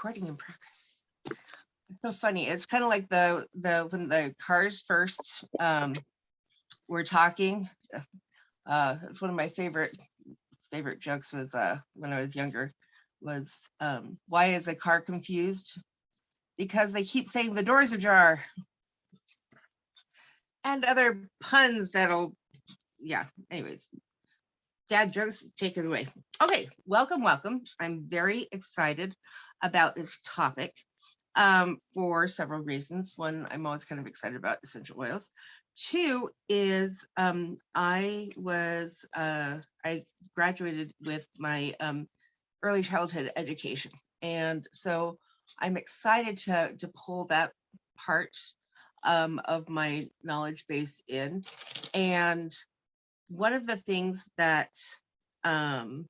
Recording in progress. It's so funny. It's kind of like the when the cars first were talking. It's one of my favorite jokes was when I was younger was why is a car confused? Because they keep saying the door's ajar. And other puns that'll, yeah, anyways. Dad jokes, take it away. Okay, welcome. I'm very excited about this topic for several reasons. One, I'm always kind of excited about essential oils. Two is I graduated with my early childhood education. And so I'm excited to pull that part of my knowledge base in. And one of the things that I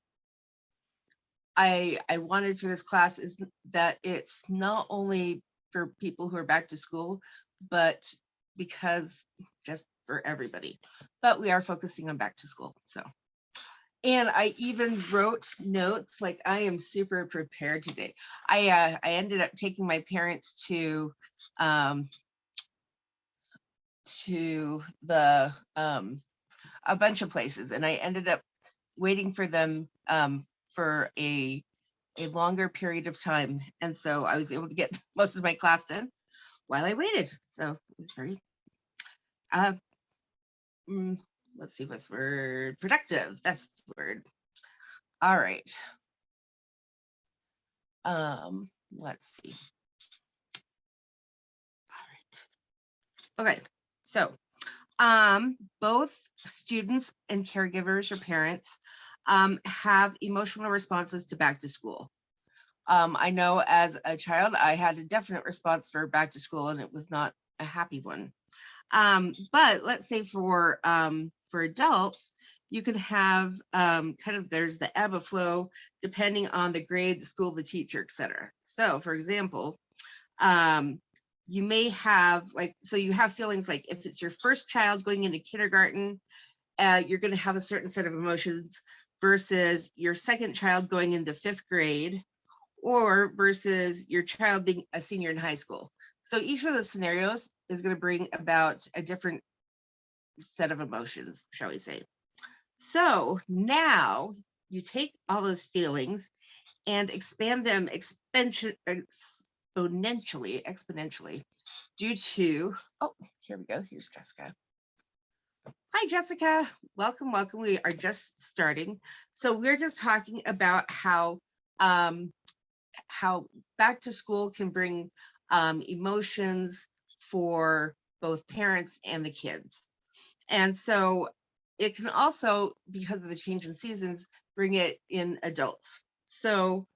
wanted for this class is that it's not only for people who are back to school, but because just for everybody, but we are focusing on back to school. So, and I even wrote notes, like I am super prepared today. I ended up taking my parents to the a bunch of places, and I ended up waiting for them for a longer period of time, and so I was able to get most of my class done while I waited. So it was very let's see, what's the word? Productive. That's the word. All right. Let's see. All right. Okay. So both students and caregivers or parents have emotional responses to back to school. I know as a child, I had a definite response for back to school, and it was not a happy one. But let's say for adults, you can have kind of, there's the ebb of flow depending on the grade, the school, the teacher, etc. So for example, you may have you have feelings like if it's your first child going into kindergarten, you're going to have a certain set of emotions versus your second child going into 5th grade, or versus your child being a senior in high school. So each of the scenarios is going to bring about a different set of emotions, shall we say. So now you take all those feelings and expand them exponentially due to, oh, here we go. Here's Jessica. Hi, Jessica. Welcome. We are just starting. So we're just talking about how back to school can bring emotions for both parents and the kids. And so it can also, because of the change in seasons, bring it in adults. So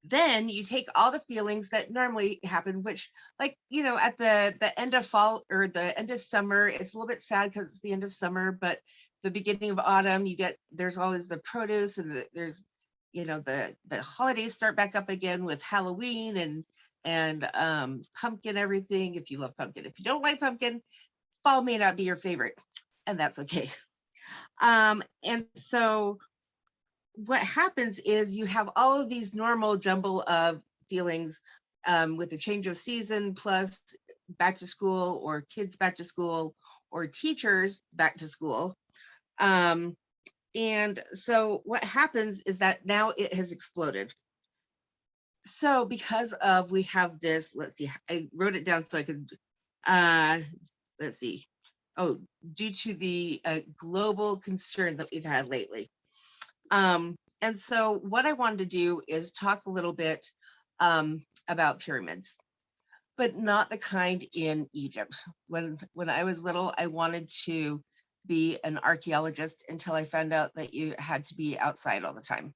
then you take all the feelings that normally happen, which, like, you know, at the end of fall or the end of summer, it's a little bit sad because it's the end of summer, but the beginning of autumn, there's always the produce, and there's, you know, the holidays start back up again with Halloween and pumpkin, everything. If you love pumpkin, if you don't like pumpkin, fall may not be your favorite, and that's okay. And so what happens is you have all of these normal jumble of feelings with the change of season, plus back to school, or kids back to school, or teachers back to school. And so what happens is that now it has exploded. So because of, we have this, let's see, I wrote it down so I could, let's see. Oh, due to the global concern that we've had lately. And so what I wanted to do is talk a little bit about pyramids, but not the kind in Egypt. When I was little, I wanted to be an archaeologist until I found out that you had to be outside all the time.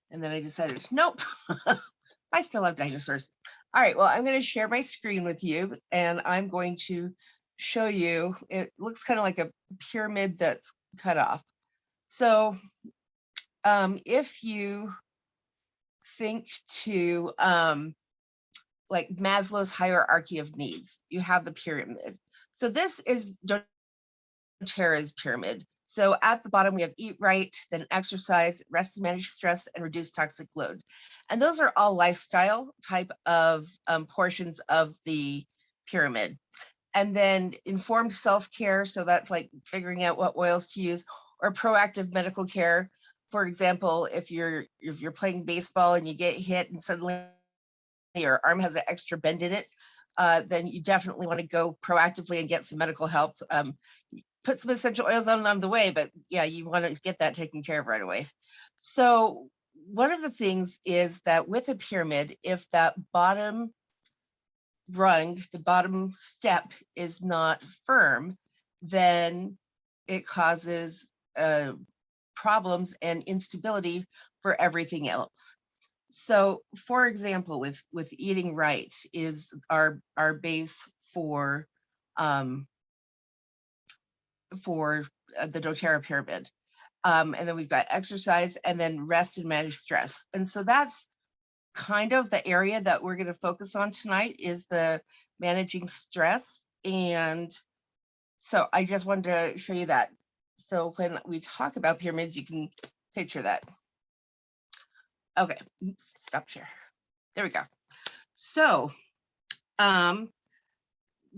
And then I decided, nope, I still love dinosaurs. All right, well, I'm going to share my screen with you, and I'm going to show you, it looks kind of like a pyramid that's cut off. So if you think to like Maslow's hierarchy of needs, you have the pyramid. So this is doTERRA's pyramid. So at the bottom, we have eat right, then exercise, rest and manage stress, and reduce toxic load. And those are all lifestyle type of portions of the pyramid. And then informed self-care, so that's like figuring out what oils to use, or proactive medical care. For example, if you're playing baseball and you get hit and suddenly your arm has an extra bend in it, then you definitely want to go proactively and get some medical help. Put some essential oils on along the way, but yeah, you want to get that taken care of right away. So one of the things is that with a pyramid, if that bottom rung, the bottom step is not firm, then it causes problems and instability for everything else. So, for example, with eating right is our base for the doTERRA pyramid. And then we've got exercise and then rest and manage stress. And so that's kind of the area that we're going to focus on tonight is the managing stress. And so I just wanted to show you that. So when we talk about pyramids, you can picture that. Okay, oops, stop share. There we go. So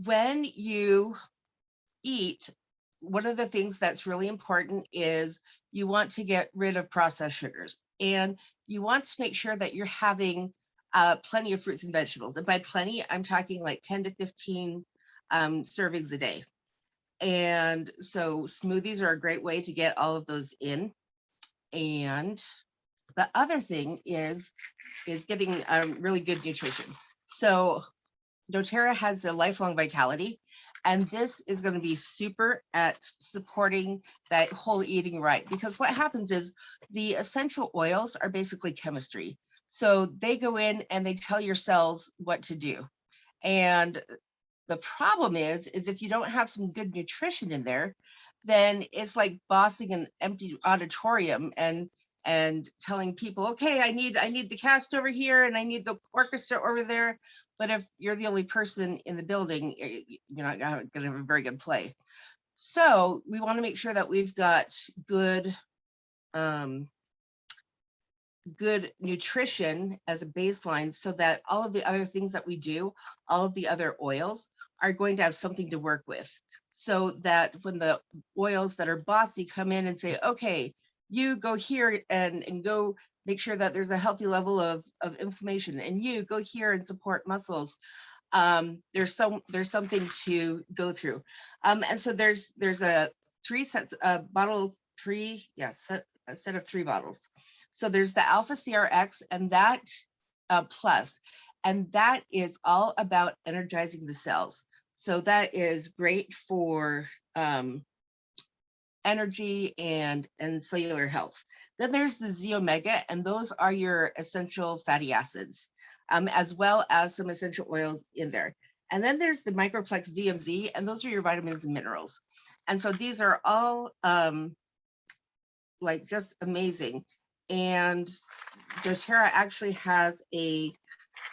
when you eat, one of the things that's really important is you want to get rid of processed sugars, and you want to make sure that you're having plenty of fruits and vegetables. And by plenty, I'm talking like 10 to 15 servings a day. And so smoothies are a great way to get all of those in. And the other thing is getting really good nutrition. So doTERRA has the lifelong vitality, and this is going to be super at supporting that whole eating right, because what happens is the essential oils are basically chemistry. So they go in and they tell your cells what to do. And the problem is if you don't have some good nutrition in there, then it's like bossing an empty auditorium and telling people, okay, I need the cast over here and I need the orchestra over there. But if you're the only person in the building, you're not going to have a very good play. So we want to make sure that we've got good good nutrition as a baseline, so that all of the other things that we do, all of the other oils are going to have something to work with, so that when the oils that are bossy come in and say, okay, you go here and go make sure that there's a healthy level of inflammation, and you go here and support muscles, there's something to go through. And so there's a set of 3 bottles. So there's the Alpha CRX and that plus, and that is all about energizing the cells. So that is great for energy and cellular health. Then there's the Z Omega, and those are your essential fatty acids, as well as some essential oils in there. And then there's the Microplex VMZ, and those are your vitamins and minerals. And so these are all like just amazing. And doTERRA actually has a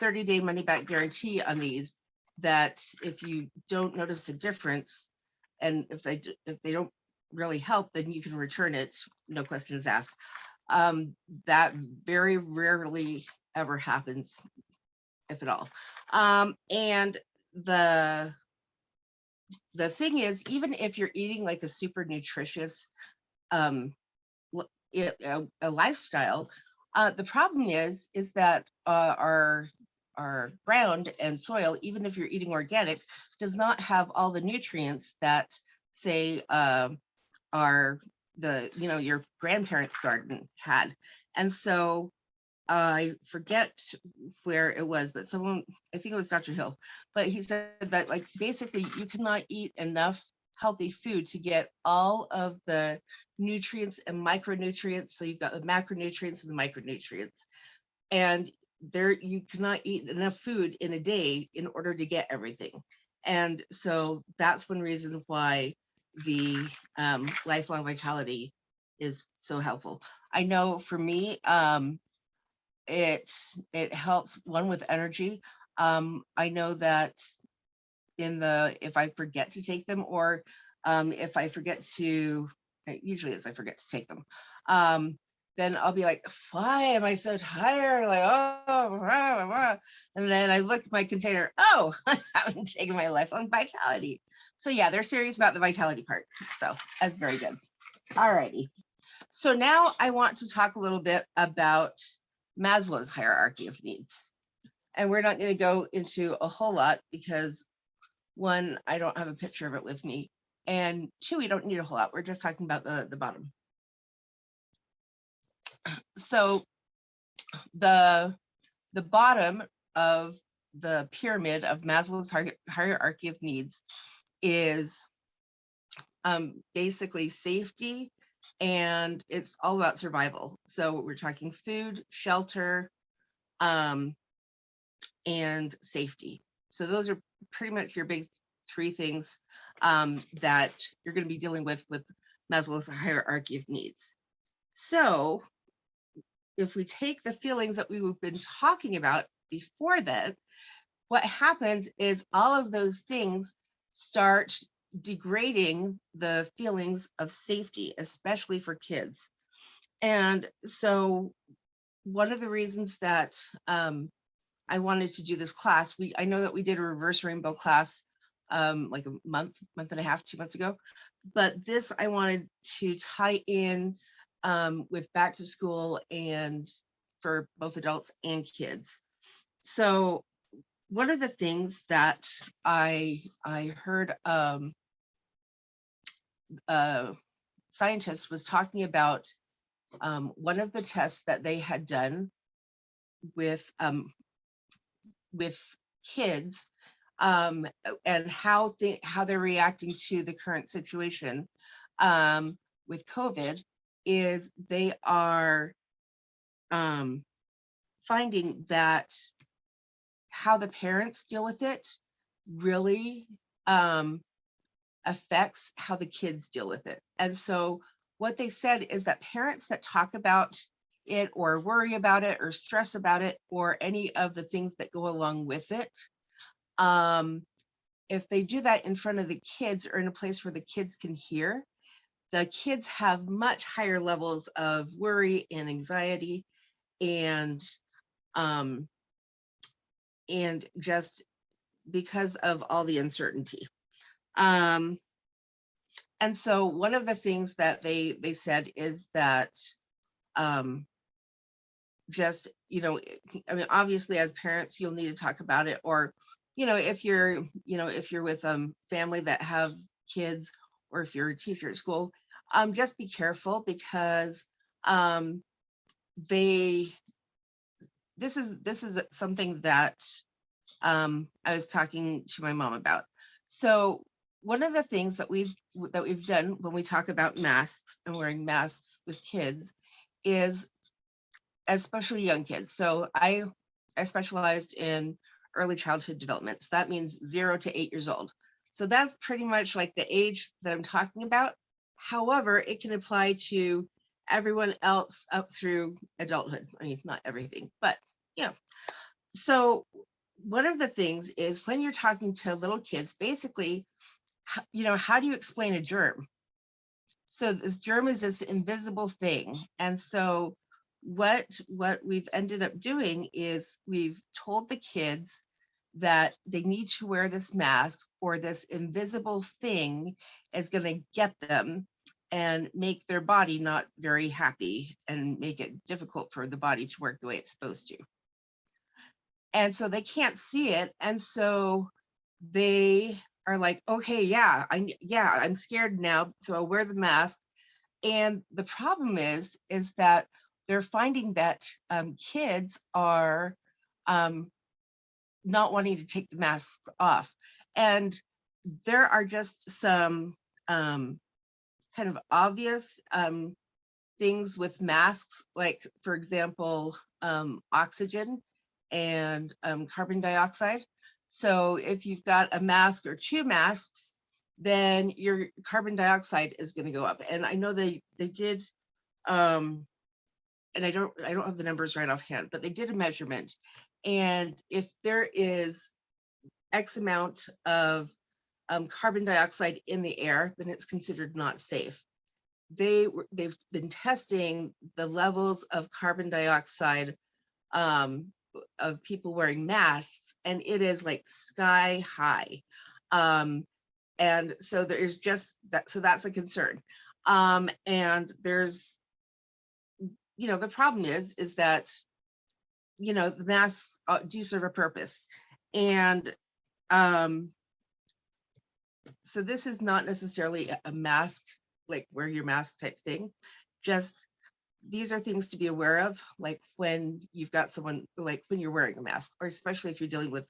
30-day money-back guarantee on these, that if you don't notice a difference, and if they don't really help, then you can return it, no questions asked. That very rarely ever happens, if at all. And the thing is, even if you're eating like a super nutritious a lifestyle, the problem is that our ground and soil, even if you're eating organic, does not have all the nutrients that, say, your grandparents' garden had. And so I forget where it was, but someone, I think it was Dr. Hill, but he said that like basically you cannot eat enough healthy food to get all of the nutrients and micronutrients. So you've got the macronutrients and the micronutrients, and there you cannot eat enough food in a day in order to get everything. And so that's one reason why the lifelong vitality is so helpful. I know for me, it helps one with energy. I know that if I forget to take them, or if I forget to usually is I forget to take them. Then I'll be like, why am I so tired? Like, oh, blah, blah, blah. And then I look at my container. Oh, I haven't taken my lifelong vitality. So yeah, they're serious about the vitality part. So that's very good. All righty. So now I want to talk a little bit about Maslow's hierarchy of needs. And we're not going to go into a whole lot because one, I don't have a picture of it with me. And two, we don't need a whole lot. We're just talking about the bottom. So the bottom of the pyramid of Maslow's hierarchy of needs is basically safety, and it's all about survival. So we're talking food, shelter, and safety. So those are pretty much your big three things that you're going to be dealing with Maslow's hierarchy of needs. So if we take the feelings that we've been talking about before that, what happens is all of those things start degrading the feelings of safety, especially for kids. And so one of the reasons that I wanted to do this class, I know that we did a reverse rainbow class like a month and a half, 2 months ago, but this I wanted to tie in with back to school and for both adults and kids. So one of the things that I heard a scientist was talking about one of the tests that they had done with kids and how they're reacting to the current situation with COVID is they are finding that how the parents deal with it really affects how the kids deal with it. And so what they said is that parents that talk about it or worry about it or stress about it or any of the things that go along with it, if they do that in front of the kids or in a place where the kids can hear, the kids have much higher levels of worry and anxiety and just because of all the uncertainty. And so one of the things that they said is that just, I mean, obviously as parents, you'll need to talk about it, or, if you're with family that have kids, or if you're a teacher at school, just be careful because this is something that I was talking to my mom about. So one of the things that we've done when we talk about masks and wearing masks with kids is, especially young kids. So I specialized in early childhood development. So that means 0 to 8 years old. So that's pretty much like the age that I'm talking about. However, it can apply to everyone else up through adulthood. I mean, not everything, but So one of the things is when you're talking to little kids, basically, how do you explain a germ? So this germ is this invisible thing. And so what we've ended up doing is we've told the kids that they need to wear this mask or this invisible thing is going to get them and make their body not very happy and make it difficult for the body to work the way it's supposed to. And so they can't see it. And so they are like, okay, yeah, I'm scared now, so I'll wear the mask. And the problem is that they're finding that kids are not wanting to take the masks off. And there are just some kind of obvious things with masks, like, for example, oxygen and carbon dioxide. So if you've got a mask or 2 masks, then your carbon dioxide is going to go up. And I know they did, and I don't have the numbers right offhand, but they did a measurement. And if there is X amount of carbon dioxide in the air, then it's considered not safe. they've been testing the levels of carbon dioxide um, of people wearing masks, and it is like sky high. And so there's just that, so that's a concern. And there's, the problem is that, the masks do serve a purpose. And so this is not necessarily a mask, like wear your mask type thing. Just these are things to be aware of, like when you've got someone, like when you're wearing a mask, or especially if you're dealing with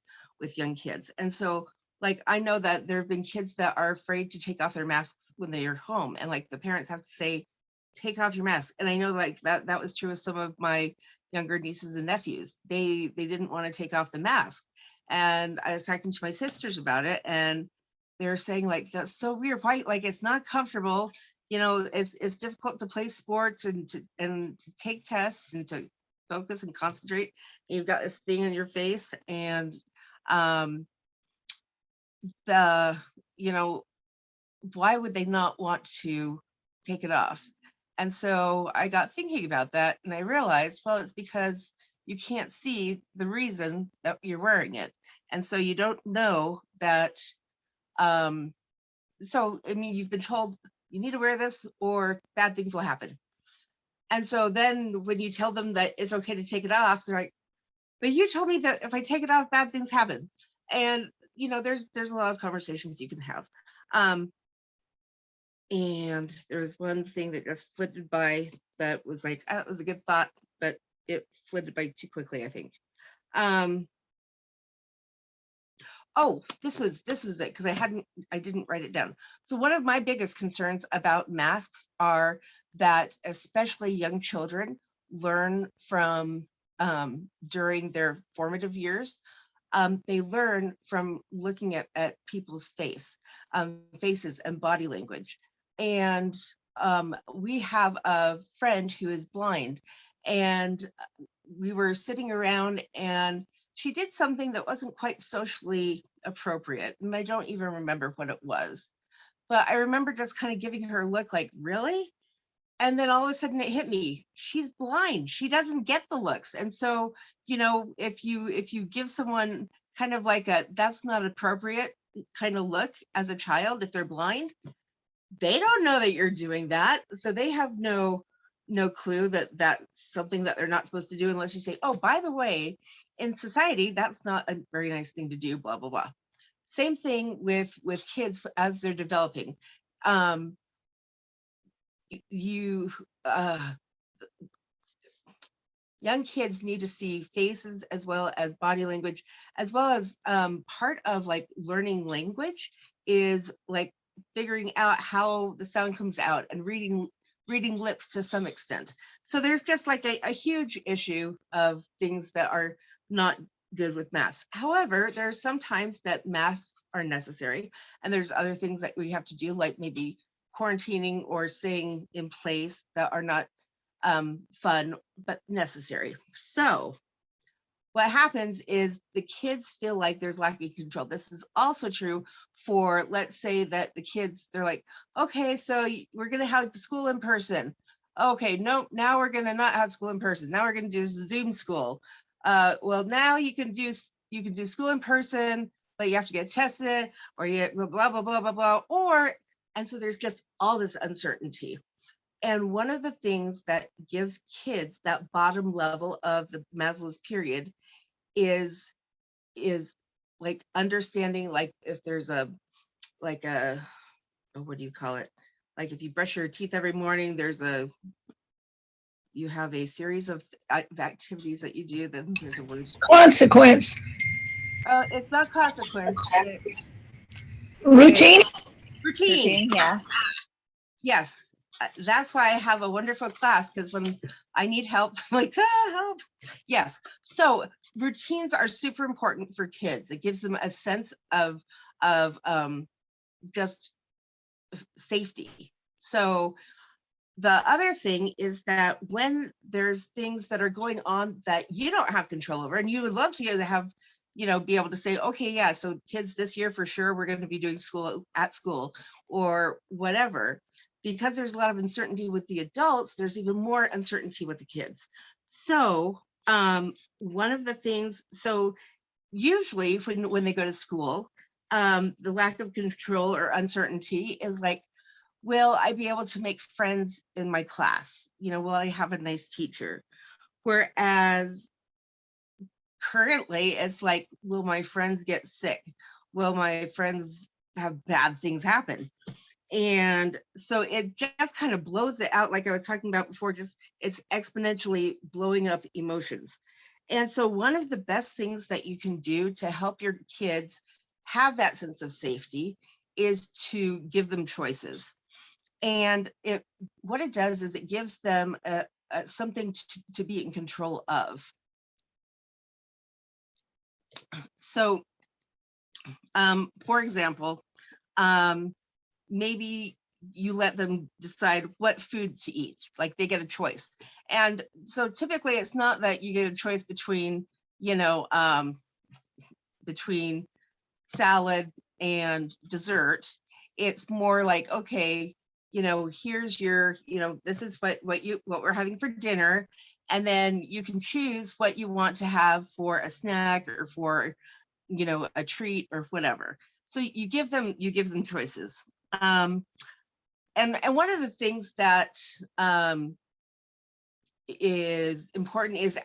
young kids. And so, like, I know that there have been kids that are afraid to take off their masks when they are home, and like the parents have to say, take off your mask. And I know like that was true with some of my younger nieces and nephews. They didn't want to take off the mask. And I was talking to my sisters about it, and they're saying like, that's so weird. Why? Like, it's not comfortable. It's difficult to play sports and to take tests and to focus and concentrate. And you've got this thing in your face, and the why would they not want to take it off? And so I got thinking about that, and I realized, well, it's because you can't see the reason that you're wearing it, and so you don't know that. So I mean, you've been told you need to wear this or bad things will happen. And so then when you tell them that it's okay to take it off, they're like, but you told me that if I take it off, bad things happen. And there's a lot of conversations you can have. And there's one thing that just flitted by that was like, oh, it was a good thought, but it flitted by too quickly, I think. Oh, this was it, because I didn't write it down. So one of my biggest concerns about masks are that especially young children learn from during their formative years. They learn from looking at people's faces and body language. And we have a friend who is blind, and we were sitting around, and she did something that wasn't quite socially appropriate. And I don't even remember what it was, but I remember just kind of giving her a look like, really? And then all of a sudden it hit me. She's blind. She doesn't get the looks. And so, if you give someone kind of like a, that's not appropriate kind of look as a child, if they're blind, they don't know that you're doing that. So they have no clue that that's something that they're not supposed to do, unless you say, oh, by the way, in society, that's not a very nice thing to do, blah, blah, blah. Same thing with kids as they're developing. Young kids need to see faces as well as body language, as well as part of like learning language is like figuring out how the sound comes out and reading lips to some extent. So there's just like a huge issue of things that are not good with masks. However, there are some times that masks are necessary, and there's other things that we have to do, like maybe quarantining or staying in place, that are not fun but necessary. So what happens is the kids feel like there's lack of control. This is also true for, let's say that the kids, they're like, okay, so we're going to have school in person. Okay, no, now we're going to not have school in person. Now we're going to do Zoom school. Well, now you can do school in person, but you have to get tested, or you blah, blah, blah, blah, blah, or, and so there's just all this uncertainty. And one of the things that gives kids that bottom level of the Maslow's pyramid is like understanding, like if there's a what do you call it? Like if you brush your teeth every morning, you have a series of activities that you do. Then there's a word. Consequence. It's not consequence. Routine. Routine. Yeah. Yes. That's why I have a wonderful class, because when I need help, I'm like, help. Yes. So routines are super important for kids. It gives them a sense of just safety. So the other thing is that when there's things that are going on that you don't have control over, and you would love to have, be able to say, okay, yeah, so kids this year for sure, we're going to be doing school at school or whatever, because there's a lot of uncertainty with the adults, there's even more uncertainty with the kids. So one of the things, so usually when they go to school, the lack of control or uncertainty is like, will I be able to make friends in my class? You know, will I have a nice teacher? Whereas currently it's like, will my friends get sick? Will my friends have bad things happen? And so it just kind of blows it out, like I was talking about before, just it's exponentially blowing up emotions. And so one of the best things that you can do to help your kids have that sense of safety is to give them choices. And what it does is it gives them something to be in control of. So, for example, maybe you let them decide what food to eat, like they get a choice. And so typically it's not that you get a choice between, between salad and dessert. It's more like, okay, here's your, this is what we're having for dinner. And then you can choose what you want to have for a snack or for, a treat or whatever. So you give them choices. And one of the things that is important is,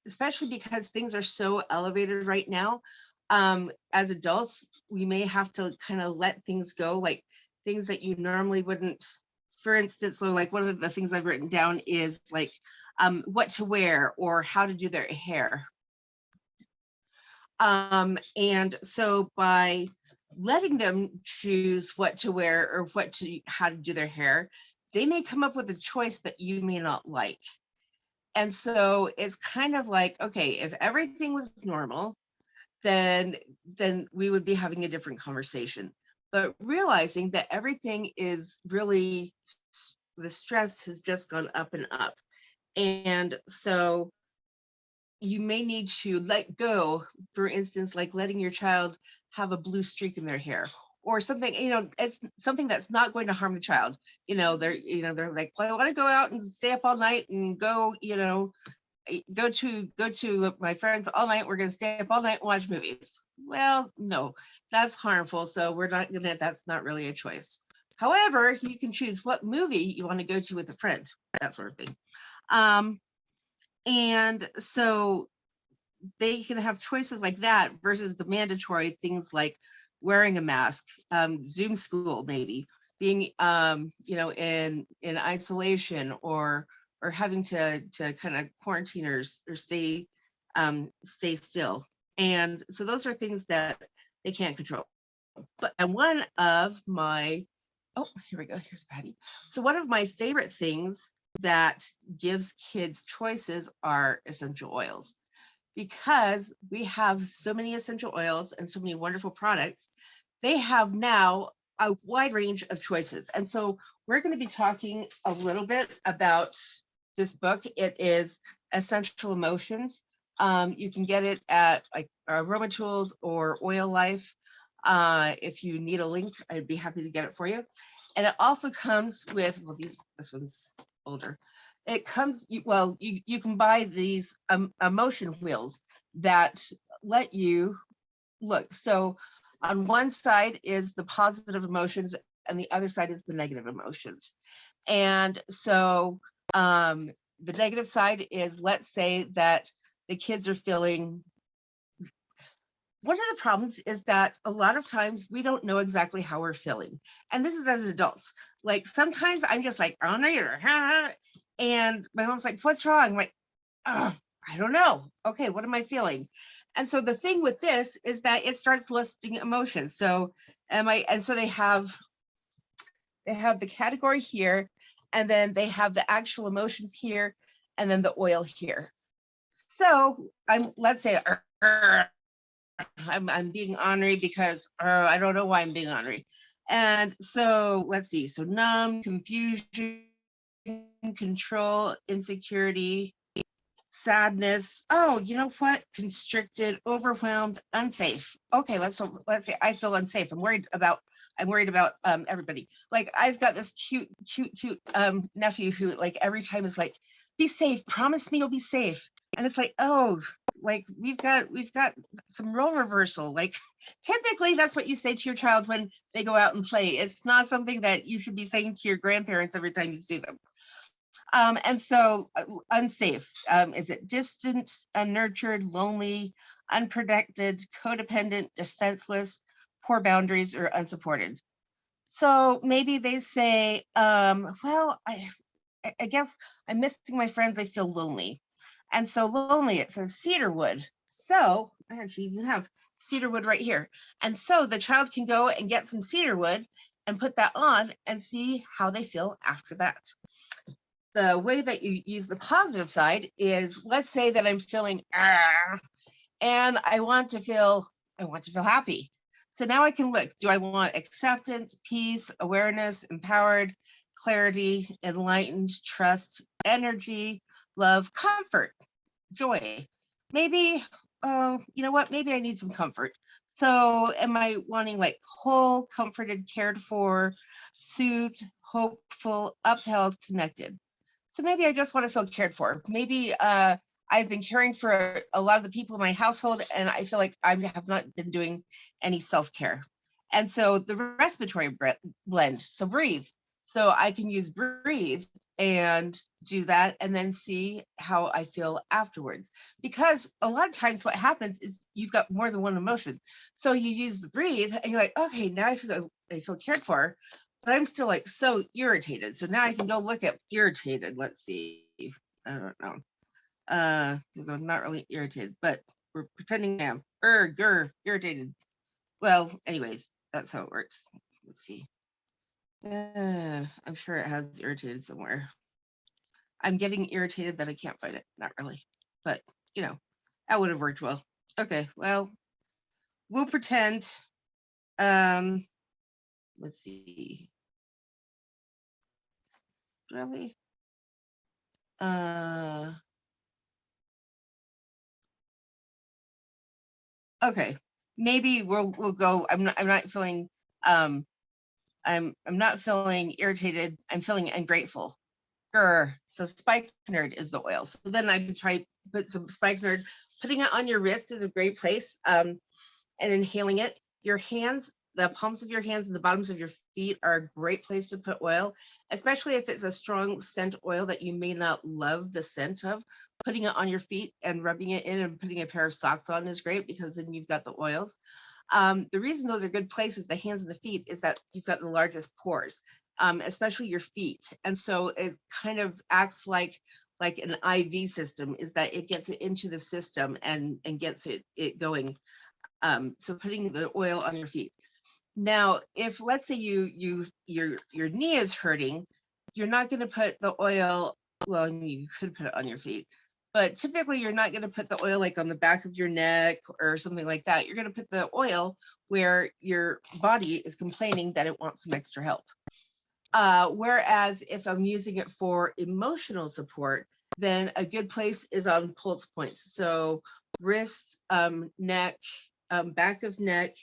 especially because things are so elevated right now, as adults, we may have to kind of let things go, like things that you normally wouldn't. For instance, so like one of the things I've written down is like what to wear or how to do their hair. And so by letting them choose what to wear or how to do their hair, they may come up with a choice that you may not like. And so it's kind of like, okay, if everything was normal, then we would be having a different conversation. But realizing that everything is really, the stress has just gone up and up. And so you may need to let go, for instance, like letting your child have a blue streak in their hair or something, it's something that's not going to harm the child. They're like, well, I want to go out and stay up all night and go to my friends all night. We're going to stay up all night and watch movies. Well, no, that's harmful. So that's not really a choice. However, you can choose what movie you want to go to with a friend, that sort of thing. And so they can have choices like that versus the mandatory things like wearing a mask, Zoom school, maybe being, in isolation or having to kind of quarantine or stay still. And so those are things that they can't control. And one of my, oh, here we go. Here's Patty. So one of my favorite things that gives kids choices are essential oils, because we have so many essential oils and so many wonderful products. They have now a wide range of choices. And so we're going to be talking a little bit about this book. It is Essential Emotions. You can get it at like Aromatouch or Oil Life. If you need a link, I'd be happy to get it for you. And it also comes with, well, this one's older. It comes, well, you can buy these emotion wheels that let you look. So on one side is the positive emotions and the other side is the negative emotions. And so the negative side is, let's say that the kids are feeling, one of the problems is that a lot of times we don't know exactly how we're feeling. And this is as adults. Like sometimes I'm just like, oh no, and my mom's like, what's wrong? I'm like, oh, I don't know. Okay, what am I feeling? And so the thing with this is that it starts listing emotions. So so they have the category here, and then they have the actual emotions here, and then the oil here. So let's say I'm being ornery because I don't know why I'm being ornery. And so let's see. So numb, confusion, control, insecurity, sadness. Oh, you know what? Constricted, overwhelmed, unsafe. Okay, let's say I feel unsafe. I'm worried about everybody. Like I've got this cute nephew who like every time is like, be safe, promise me you'll be safe. And it's like, oh, like we've got some role reversal. Like typically that's what you say to your child when they go out and play. It's not something that you should be saying to your grandparents every time you see them. And so unsafe, is it distant, unnurtured, lonely, unprotected, codependent, defenseless, poor boundaries, or unsupported? So maybe they say, well, I guess I'm missing my friends. I feel lonely. And so lonely, it says cedarwood. So I actually even have cedarwood right here. And so the child can go and get some cedarwood and put that on and see how they feel after that. The way that you use the positive side is, let's say that I'm feeling and I want to feel happy. So now I can look, do I want acceptance, peace, awareness, empowered, clarity, enlightened, trust, energy, love, comfort, joy? Maybe, you know what? Maybe I need some comfort. So am I wanting like whole, comforted, cared for, soothed, hopeful, upheld, connected? So maybe I just want to feel cared for. Maybe I've been caring for a lot of the people in my household, and I feel like I have not been doing any self-care. And so the respiratory blend, so breathe. So I can use breathe and do that and then see how I feel afterwards. Because a lot of times what happens is you've got more than one emotion. So you use the breathe and you're like, okay, now I feel cared for, but I'm still like so irritated. So now I can go look at irritated. Let's see. I don't know. Because I'm not really irritated, but we're pretending I am. Irritated. Well, anyways, that's how it works. Let's see. I'm sure it has irritated somewhere. I'm getting irritated that I can't find it. Not really, but you know, that would have worked well. Okay, well, we'll pretend. Let's see. Really? Okay. Maybe we'll go. I'm not feeling I'm not feeling irritated. I'm feeling ungrateful. Grr. So spikenard is the oil. So then I could try put some spikenard. Putting it on your wrist is a great place. And inhaling it. Your hands, the palms of your hands and the bottoms of your feet are a great place to put oil, especially if it's a strong scent oil that you may not love the scent of. Putting it on your feet and rubbing it in and putting a pair of socks on is great because then you've got the oils. The reason those are good places, the hands and the feet, is that you've got the largest pores, especially your feet. And so it kind of acts like an IV system, is that it gets it into the system and gets it going. So putting the oil on your feet. Now, if let's say your knee is hurting, you're not going to put the oil. Well, you could put it on your feet, but typically you're not going to put the oil like on the back of your neck or something like that. You're going to put the oil where your body is complaining that it wants some extra help. Whereas if I'm using it for emotional support, then a good place is on pulse points. So wrists, neck, back of neck,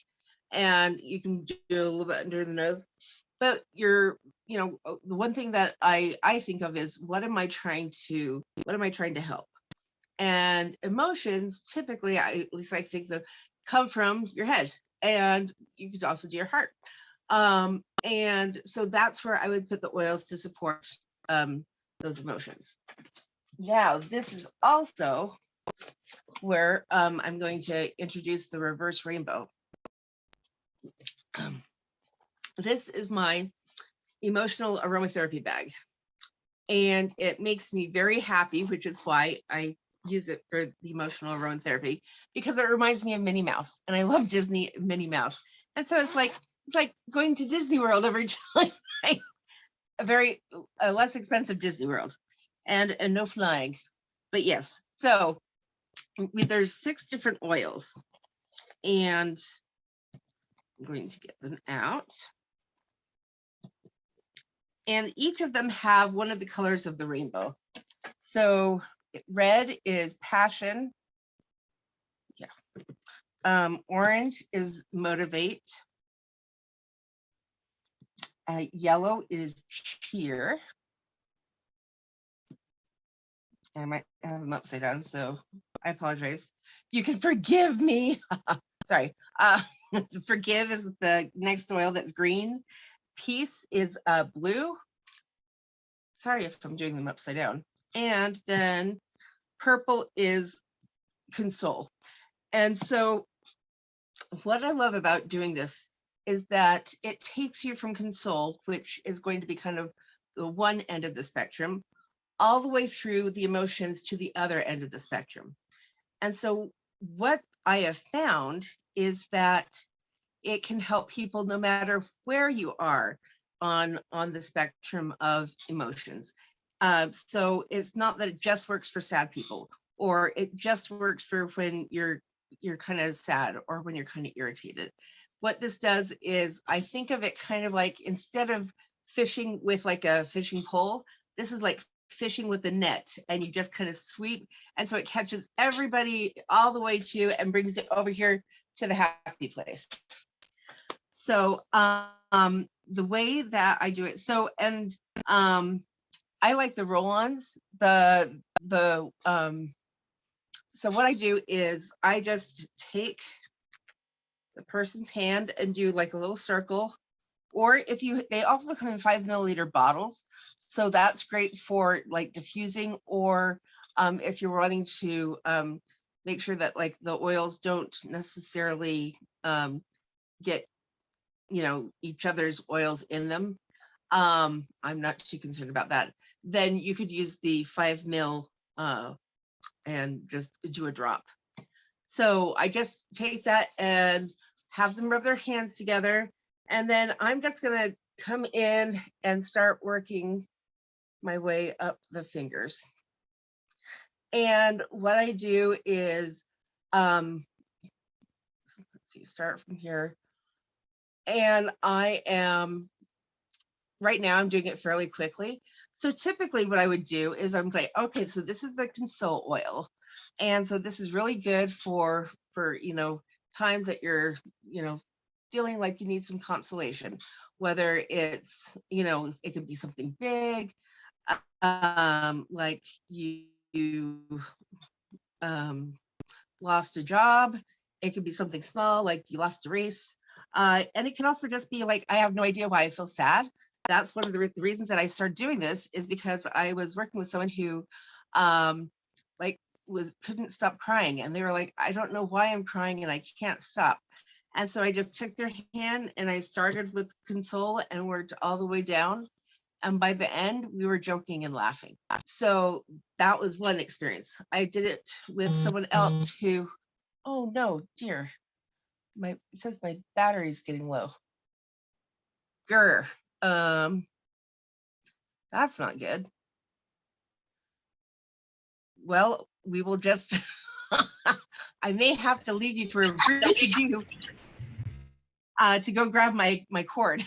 and you can do a little bit under the nose. But the one thing that I think of is what am I trying to help? And emotions typically, at least I think, that come from your head, and you could also do your heart. And so that's where I would put the oils to support those emotions. Now, this is also where I'm going to introduce the reverse rainbow. This is my emotional aromatherapy bag, and it makes me very happy, which is why I use it for the emotional aromatherapy, because it reminds me of Minnie Mouse, and I love Disney Minnie Mouse. And so it's like going to Disney World every time. Right? A less expensive Disney World, and no flying. But yes, so there's 6 different oils, and I'm going to get them out. And each of them have one of the colors of the rainbow. So red is passion. Yeah. Orange is motivate. Yellow is cheer. I might have them upside down, so I apologize. You can forgive me. Sorry. Forgive is the next oil that's green. Peace is blue. Sorry if I'm doing them upside down. And then purple is console. And so what I love about doing this is that it takes you from console, which is going to be kind of the one end of the spectrum, all the way through the emotions to the other end of the spectrum. And so what I have found is that it can help people no matter where you are on the spectrum of emotions. So it's not that it just works for sad people, or it just works for when you're kind of sad or when you're kind of irritated. What this does is I think of it kind of like, instead of fishing with like a fishing pole, this is like fishing with a net, and you just kind of sweep, and so it catches everybody all the way to and brings it over here to the happy place. So the way that I do it, so and I like the roll-ons. So what I do is I just take the person's hand and do like a little circle, or they also come in 5 milliliter bottles, so that's great for like diffusing, or if you're wanting to make sure that like the oils don't necessarily get each other's oils in them. I'm not too concerned about that. Then you could use the 5 ml and just do a drop. So I just take that and have them rub their hands together. And then I'm just going to come in and start working my way up the fingers. And what I do is, let's see, start from here. And right now I'm doing it fairly quickly. So typically what I would do is I'm like, okay, so this is the console oil. And so this is really good for times that you're, feeling like you need some consolation, whether it's, it could be something big, like you lost a job. It could be something small, like you lost a race. And it can also just be like, I have no idea why I feel sad. That's one of the reasons that I started doing this, is because I was working with someone who couldn't stop crying. And they were like, I don't know why I'm crying and I can't stop. And so I just took their hand and I started with console and worked all the way down. And by the end, we were joking and laughing. So that was one experience. I did it with someone else who, oh no, dear. It says my battery's getting low. Grr. That's not good. Well, we will just, I may have to leave you for a brief to go grab my cord.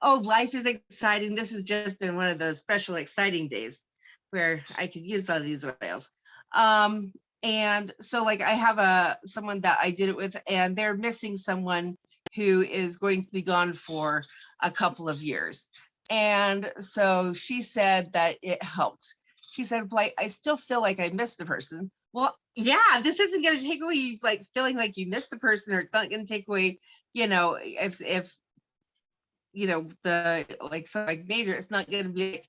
Oh, life is exciting. This has just been one of those special exciting days where I could use all these oils. And so like I have someone that I did it with, and they're missing someone who is going to be gone for a couple of years. And so she said that it helped. She said, like, I still feel like I missed the person. Well, yeah, this isn't going to take away you like feeling like you missed the person, or it's not going to take away, if the like major, it's not going to be like,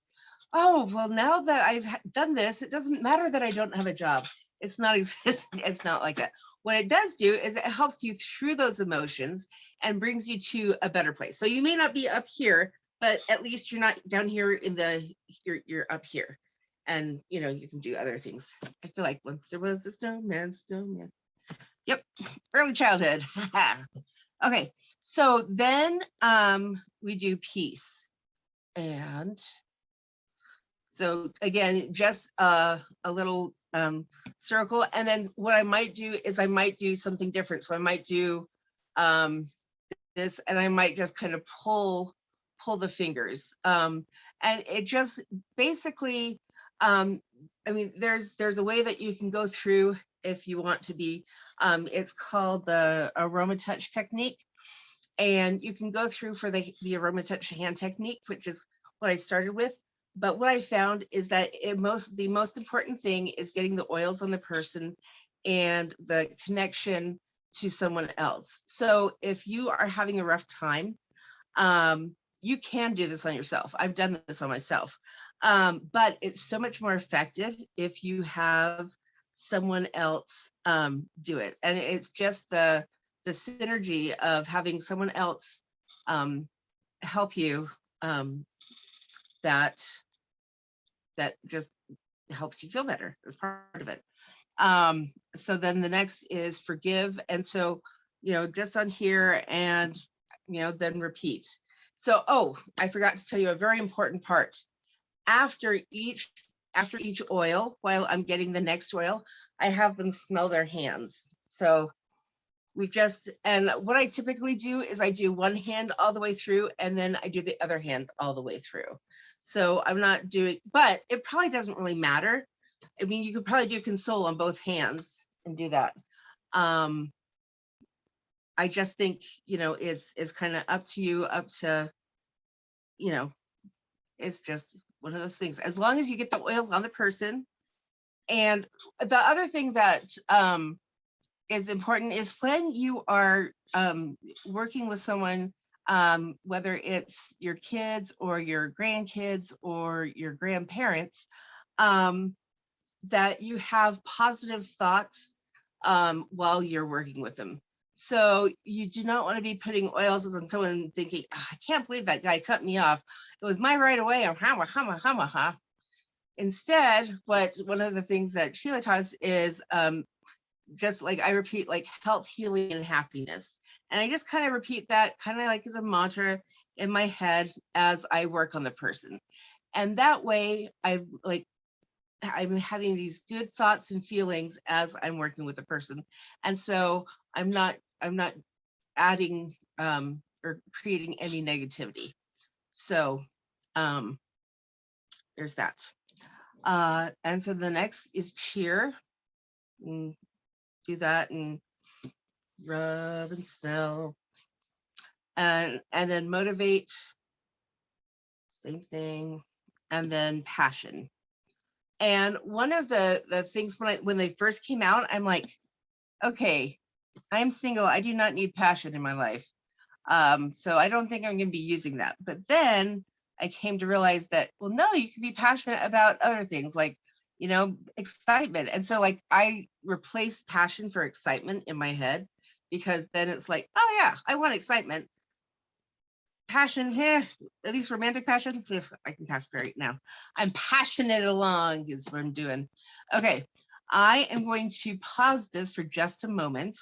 oh, well, now that I've done this, it doesn't matter that I don't have a job. It's not it's not like that. What it does do is it helps you through those emotions and brings you to a better place. So you may not be up here, but at least you're not down here in you're up here. And you can do other things. I feel like once there was a snowman. Yep, early childhood. Okay, so then we do peace. And so again, just a little circle. And then what I might do is I might do something different. So I might do this, and I might just kind of pull the fingers. And it just basically, I mean, there's a way that you can go through if you want to be, it's called the Aromatouch Technique. And you can go through for the Aromatouch hand technique, which is what I started with. But what I found is that the most important thing is getting the oils on the person and the connection to someone else. So if you are having a rough time, you can do this on yourself. I've done this on myself. But it's so much more effective if you have someone else do it. And it's just the synergy of having someone else help you, that just helps you feel better. That's part of it. So then the next is forgive. And so, just on here and, then repeat. So, oh, I forgot to tell you a very important part. After each oil, while I'm getting the next oil, I have them smell their hands. So and what I typically do is I do one hand all the way through, and then I do the other hand all the way through. So I'm not doing, but it probably doesn't really matter. I mean, you could probably do console on both hands and do that. I just think, it's kind of up to you, it's just one of those things. As long as you get the oils on the person. And the other thing that is important is when you are working with someone, whether it's your kids or your grandkids or your grandparents, that you have positive thoughts while you're working with them. So you do not want to be putting oils on someone thinking, oh, I can't believe that guy cut me off. It was my right of way. Instead, one of the things that Sheila taught us is just like I repeat, like health, healing, and happiness. And I just kind of repeat that kind of like as a mantra in my head as I work on the person. And that way I'm having these good thoughts and feelings as I'm working with the person. And so I'm not adding or creating any negativity. So there's that. And so the next is cheer. And do that and rub and smell. And then motivate, same thing. And then passion. And one of the things when they first came out, I'm like, okay, I'm single. I do not need passion in my life. So I don't think I'm going to be using that. But then I came to realize that, well, no, you can be passionate about other things like, excitement. And so like I replaced passion for excitement in my head, because then it's like, oh yeah, I want excitement. Passion, at least romantic passion, I can pass right now. I'm passionate along is what I'm doing. Okay, I am going to pause this for just a moment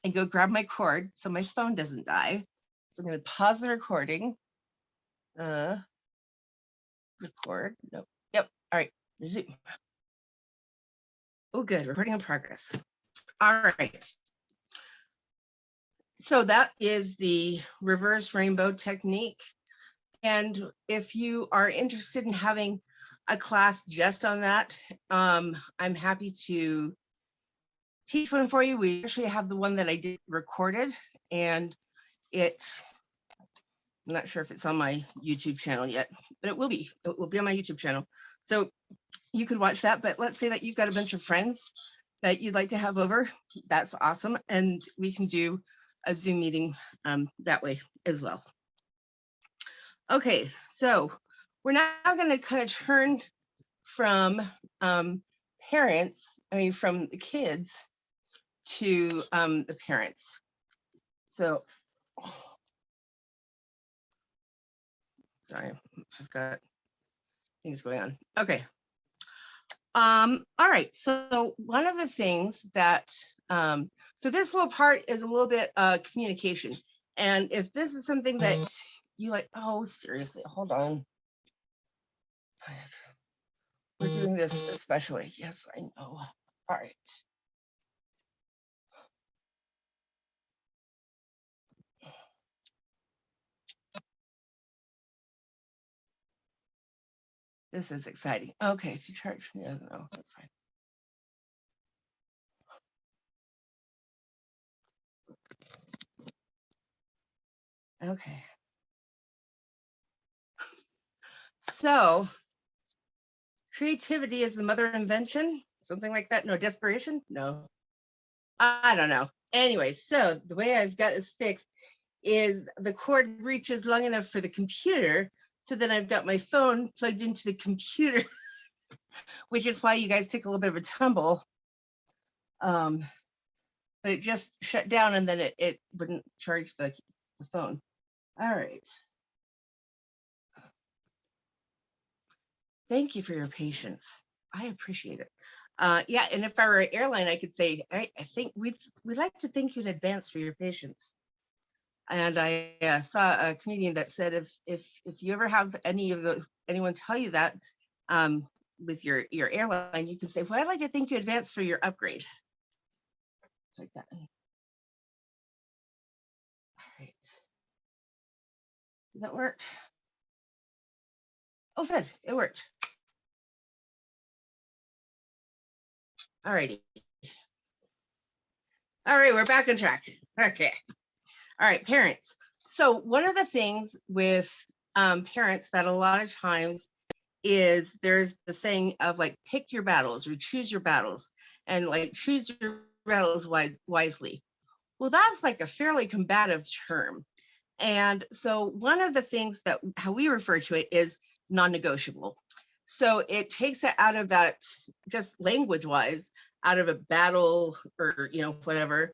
and go grab my cord so my phone doesn't die. So I'm going to pause the recording. Record. Nope. Yep. All right. Zoom. Oh, good. Recording in progress. All right. So that is the reverse rainbow technique. And if you are interested in having a class just on that, I'm happy to teach one for you. We actually have the one that I did recorded, and I'm not sure if it's on my YouTube channel yet, but it will be. It will be on my YouTube channel. So you could watch that. But let's say that you've got a bunch of friends that you'd like to have over. That's awesome. And we can do a Zoom meeting that way as well. Okay, so we're now going to kind of turn from from the kids to the parents. So, sorry, I've got things going on. Okay. All right, so one of the things that, so this little part is a little bit communication. And if this is something that you like, oh, seriously, hold on. We're doing this especially. Yes, I know. All right. This is exciting. Okay, to charge. Yeah, no, that's fine. Okay. So creativity is the mother of invention, something like that. No, desperation. No, I don't know. Anyway, so the way I've got this fixed is the cord reaches long enough for the computer. So then I've got my phone plugged into the computer, which is why you guys took a little bit of a tumble. But it just shut down and then it wouldn't charge the phone. All right. Thank you for your patience. I appreciate it. Yeah, and if I were an airline, I could say, I think we'd like to thank you in advance for your patience. And I saw a comedian that said, if you ever have anyone tell you that with your airline, you can say, well, I'd like to thank you in advance for your upgrade. Like that. All right. Did that work? Oh, good. It worked. All righty. All right, we're back on track. Okay. All right, parents. So one of the things with parents that a lot of times is there's the saying of like, pick your battles or choose your battles and like choose your battles wisely. Well, that's like a fairly combative term. And so one of the things that how we refer to it is non-negotiable. So it takes it out of that, just language wise, out of a battle or, you know, whatever,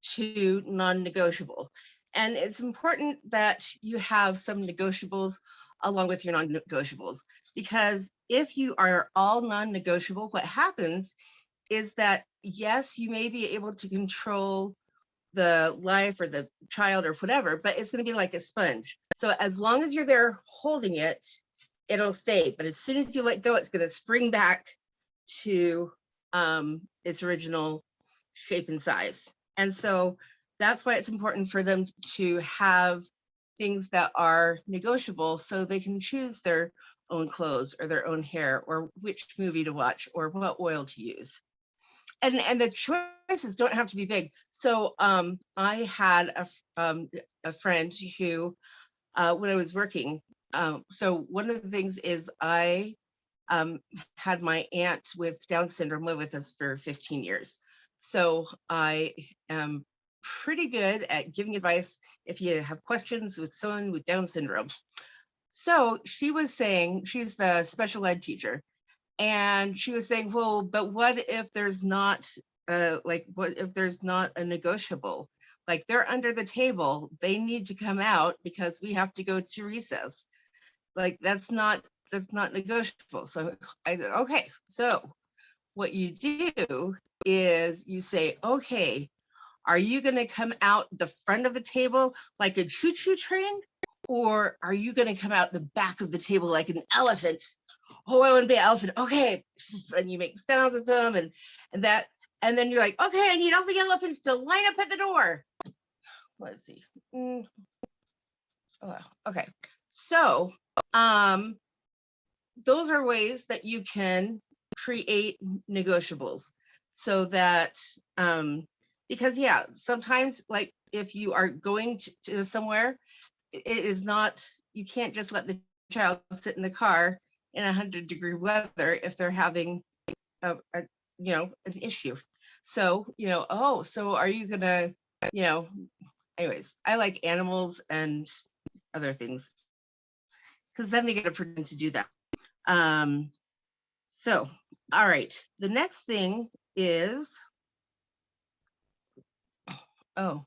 to non-negotiable. And it's important that you have some negotiables along with your non-negotiables, because if you are all non-negotiable, what happens is that, yes, you may be able to control the life or the child or whatever, but it's going to be like a sponge. So as long as you're there holding it, it'll stay. But as soon as you let go, it's going to spring back to its original shape and size. And so that's why it's important for them to have things that are negotiable so they can choose their own clothes or their own hair or which movie to watch or what oil to use. And the choices don't have to be big. So I had a friend who, when I was working, so one of the things is I had my aunt with Down syndrome live with us for 15 years. So I am pretty good at giving advice if you have questions with someone with Down syndrome. So she was saying, she's the special ed teacher, and she was saying, well, but what if there's not what if there's not a negotiable? Like they're under the table, they need to come out because we have to go to recess. Like that's not negotiable. So I said, okay, so what you do is you say, okay, are you going to come out the front of the table like a choo-choo train? Or are you going to come out the back of the table like an elephant? Oh, I want to be an elephant. Okay. And you make sounds with them and that. And then you're like, okay, I need all the elephants to line up at the door. Let's see. Oh, okay. So those are ways that you can create negotiables so that because yeah, sometimes like if you are going to somewhere, it is not, you can't just let the child sit in the car in 100-degree weather if they're having a you know, an issue. So, you know, oh, so are you gonna, you know, anyways, I like animals and other things because then they get to pretend to do that. So, all right, the next thing is, oh,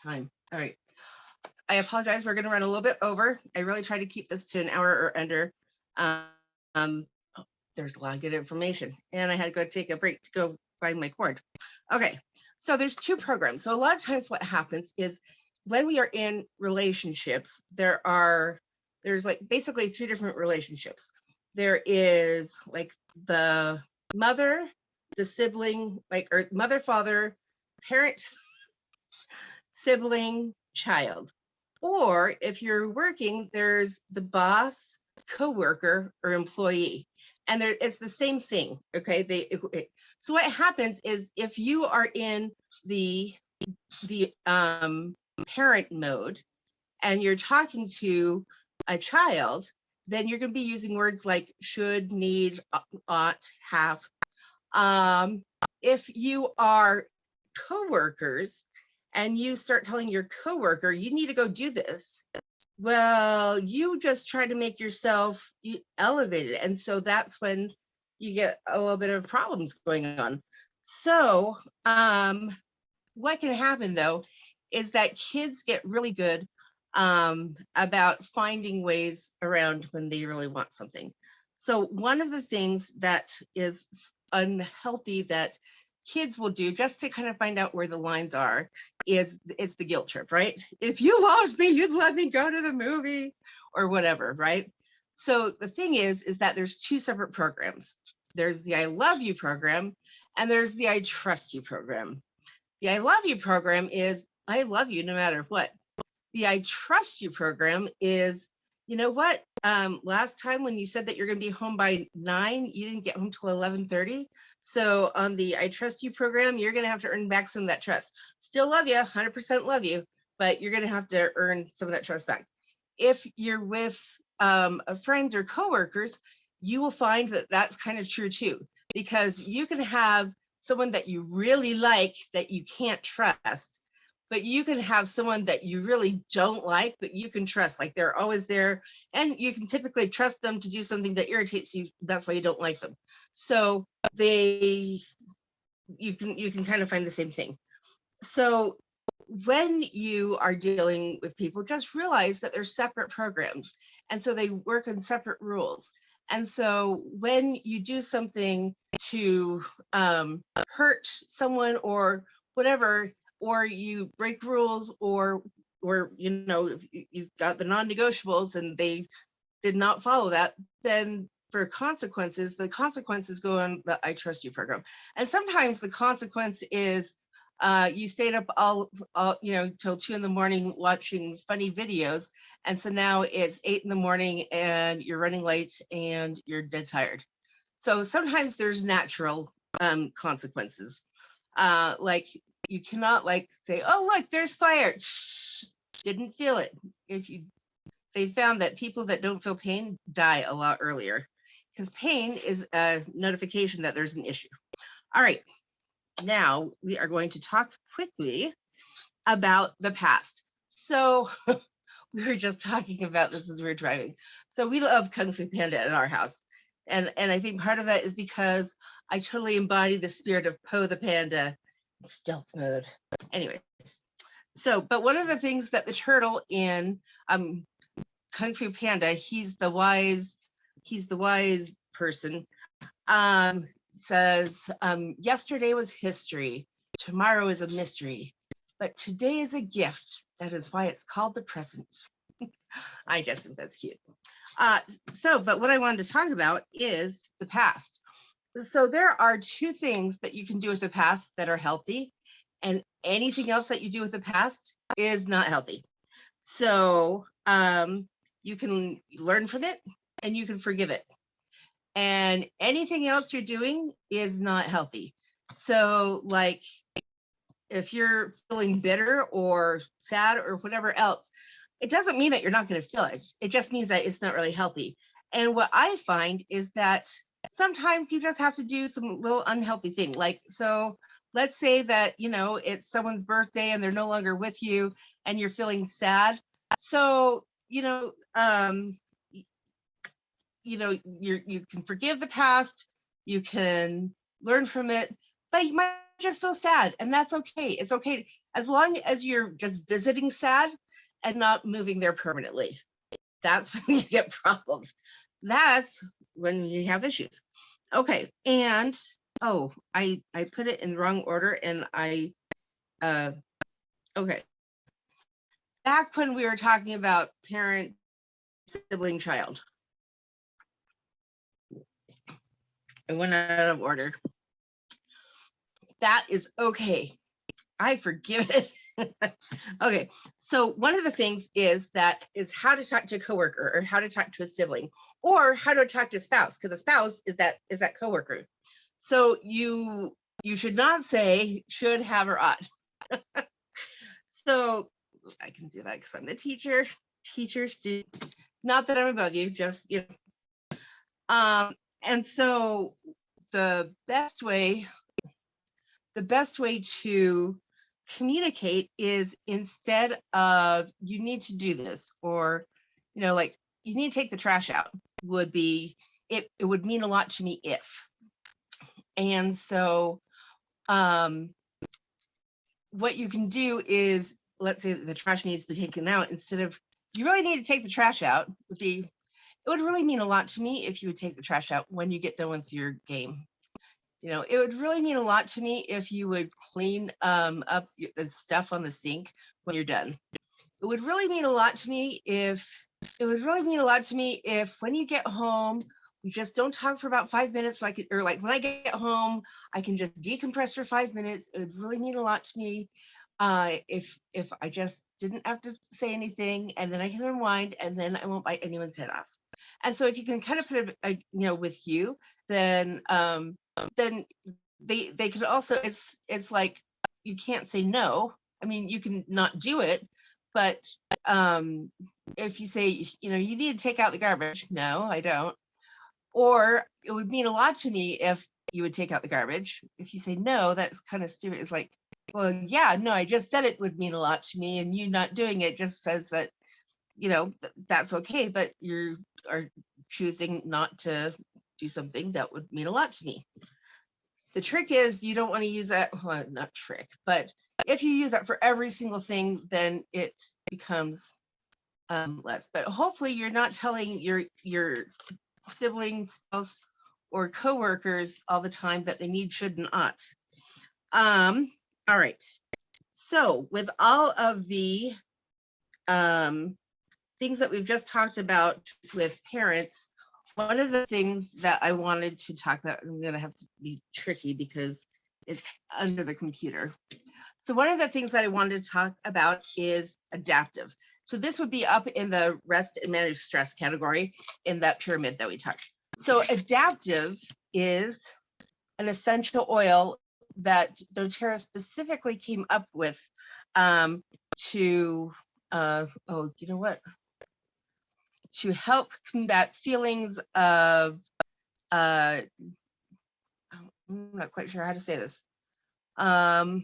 time. All right. I apologize. We're going to run a little bit over. I really try to keep this to an hour or under. There's a lot of good information, and I had to go take a break to go find my cord. Okay, so there's two programs. So a lot of times what happens is when we are in relationships, there's like basically three different relationships. There is like the mother, the sibling, like, or mother, father, parent, sibling, child. Or if you're working, there's the boss, coworker or employee. And it's the same thing. Okay. So what happens is if you are in the parent mode and you're talking to a child, then you're going to be using words like should, need, ought, have. If you are coworkers and you start telling your coworker, you need to go do this, well, you just try to make yourself elevated. And so that's when you get a little bit of problems going on. So what can happen though is that kids get really good about finding ways around when they really want something. So one of the things that is unhealthy that kids will do just to kind of find out where the lines are is it's the guilt trip, right? If you loved me, you'd let me go to the movie or whatever, right? So the thing is that there's two separate programs. There's the I love you program and there's the I trust you program. The I love you program is I love you no matter what. The I trust you program is, you know what? Last time when you said that you're going to be home by 9, you didn't get home till 11:30. So on the I trust you program, you're going to have to earn back some of that trust. Still love you, 100% love you, but you're going to have to earn some of that trust back. If you're with friends or coworkers, you will find that that's kind of true too, because you can have someone that you really like that you can't trust, but you can have someone that you really don't like, but you can trust, like they're always there, and you can typically trust them to do something that irritates you. That's why you don't like them. So you can kind of find the same thing. So when you are dealing with people, just realize that they're separate programs. And so they work on separate rules. And so when you do something to hurt someone or whatever, or you break rules, or you know, if you've got the non-negotiables and they did not follow that, then for consequences, the consequences go on the I trust you program. And sometimes the consequence is you stayed up all you know till 2 a.m. watching funny videos, and so now it's 8 a.m. and you're running late and you're dead tired. So sometimes there's natural consequences, like you cannot like say, oh look, there's fire. Didn't feel it. They found that people that don't feel pain die a lot earlier, because pain is a notification that there's an issue. All right. Now we are going to talk quickly about the past. So we were just talking about this as we were driving. So we love Kung Fu Panda at our house. And I think part of that is because I totally embody the spirit of Po the Panda in stealth mode. Anyways, so, but one of the things that the turtle in Kung Fu Panda, he's the wise person, says, yesterday was history, tomorrow is a mystery, but today is a gift. That is why it's called the present. I just think that's cute. But what I wanted to talk about is the past. So there are two things that you can do with the past that are healthy, and anything else that you do with the past is not healthy. So you can learn from it and you can forgive it. And anything else you're doing is not healthy. So like if you're feeling bitter or sad or whatever else, it doesn't mean that you're not going to feel it. It just means that it's not really healthy. And what I find is that sometimes you just have to do some little unhealthy thing. Like, so let's say that, you know, it's someone's birthday and they're no longer with you and you're feeling sad. So, you you can forgive the past, you can learn from it, but you might just feel sad, and that's okay. It's okay as long as you're just visiting sad and not moving there permanently. That's when you get problems. That's when you have issues. Okay, and oh, I put it in the wrong order, and okay. Back when we were talking about parent, sibling, child, I went out of order. That is okay. I forgive it. Okay, so one of the things is how to talk to a coworker, or how to talk to a sibling, or how to talk to a spouse, because a spouse is that coworker. So you should not say should, have, or ought. So I can do that because I'm the teacher, student. Not that I'm above you, just and so the best way to communicate is, instead of "you need to do this," or like "you need to take the trash out," would be, it would mean a lot to me if. And so what you can do is, let's say that the trash needs to be taken out, instead of "you really need to take the trash out," would be, "it would really mean a lot to me if you would take the trash out when you get done with your game." It would really mean a lot to me if you would clean up the stuff on the sink when you're done. It would really mean a lot to me if when you get home, we just don't talk for about 5 minutes, so I could, or like when I get home, I can just decompress for 5 minutes. It would really mean a lot to me if I just didn't have to say anything, and then I can unwind, and then I won't bite anyone's head off. And so if you can kind of put a with you, then they could also, it's like, you can't say no. I mean, you can not do it, but if you say, you need to take out the garbage. No, I don't. Or it would mean a lot to me if you would take out the garbage. If you say no, that's kind of stupid. It's like, well, yeah, no, I just said it would mean a lot to me, and you not doing it just says that, that's okay, but you are choosing not to do something that would mean a lot to me. The trick is, you don't want to use that, well, not trick, but if you use that for every single thing, then it becomes less. But hopefully you're not telling your siblings, spouse, or coworkers all the time that they need, should, and ought. All right. So with all of the things that we've just talked about with parents, one of the things that I wanted to talk about, I'm going to have to be tricky because it's under the computer. So one of the things that I wanted to talk about is adaptive. So this would be up in the rest and manage stress category in that pyramid that we talked. So adaptive is an essential oil that doTERRA specifically came up with to, oh, you know what? To help combat feelings of, I'm not quite sure how to say this. How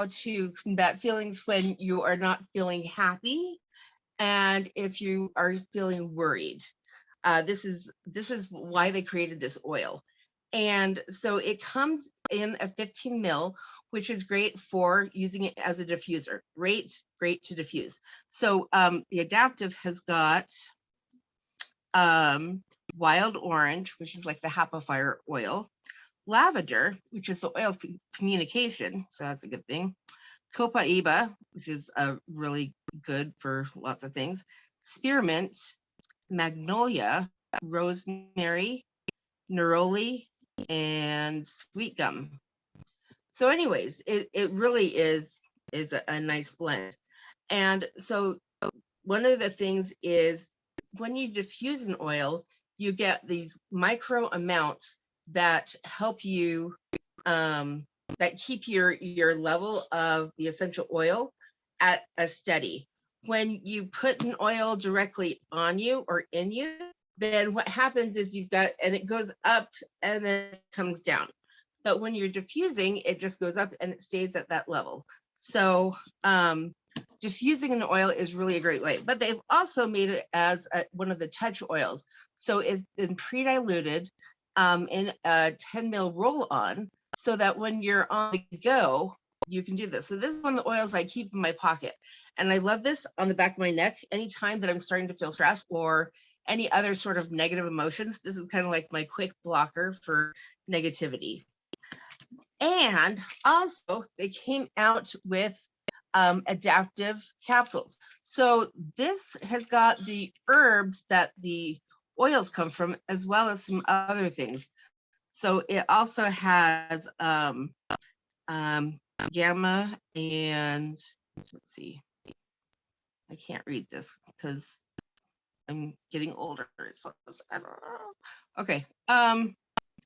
to combat feelings when you are not feeling happy, and if you are feeling worried. This is why they created this oil. And so it comes in a 15 ml, which is great for using it as a diffuser. Great to diffuse. So the adaptive has got wild orange, which is like the happifier oil, lavender, which is the oil of communication, so that's a good thing, copaiba, which is really good for lots of things, spearmint, magnolia, rosemary, neroli, and sweet gum. So anyways, it really is a nice blend. And so one of the things is, when you diffuse an oil, you get these micro amounts that help you, that keep your level of the essential oil at a steady. When you put an oil directly on you or in you, then what happens is and it goes up and then it comes down. But when you're diffusing, it just goes up and it stays at that level. So diffusing an oil is really a great way. But they've also made it as one of the touch oils. So it's been pre-diluted in a 10 ml roll-on, so that when you're on the go, you can do this. So this is one of the oils I keep in my pocket. And I love this on the back of my neck. Anytime that I'm starting to feel stressed or any other sort of negative emotions, this is kind of like my quick blocker for negativity. And also they came out with adaptive capsules. So this has got the herbs that the oils come from, as well as some other things. So it also has gamma, and let's see, I can't read this because I'm getting older. So I don't know. Okay.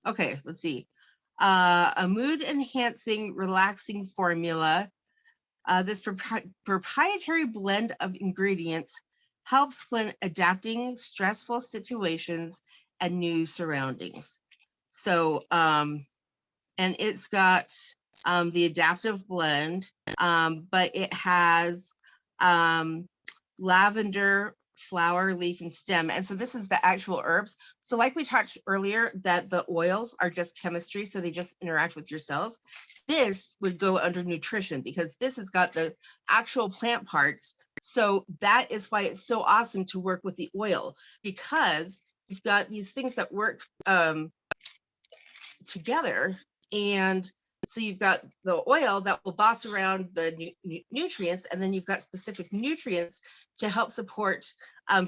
Okay, let's see. A mood enhancing, relaxing formula. This proprietary blend of ingredients helps when adapting stressful situations and new surroundings. So, and it's got the adaptive blend, but it has lavender, flower, leaf, and stem. And so this is the actual herbs. So like we talked earlier, that the oils are just chemistry, so they just interact with your cells. This would go under nutrition because this has got the actual plant parts. So that is why it's so awesome to work with the oil, because you've got these things that work together. And so you've got the oil that will boss around the nutrients, and then you've got specific nutrients to help support